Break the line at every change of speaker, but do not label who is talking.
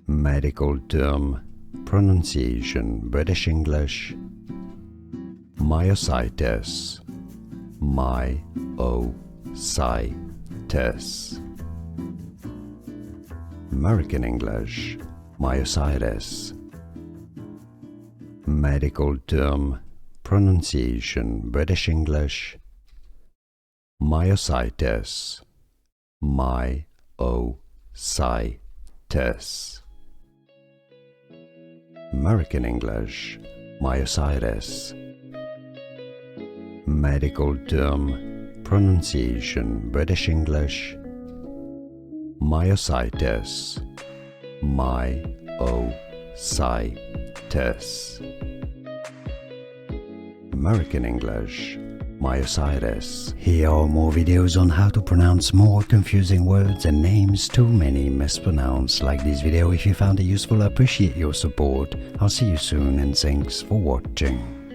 Medical term, pronunciation, British English. Myositis. My-o-si-tis. American English. Myositis. Medical term, pronunciation, British English. Myositis. My-o-si-tis. American English. Myositis. Medical term, pronunciation, British English. Myositis. My-o-si-tis. American English. Myositis. Here are more videos on how to pronounce more confusing words and names too many mispronounced. Like this video if you found it useful. I appreciate your support. I'll see you soon and thanks for watching.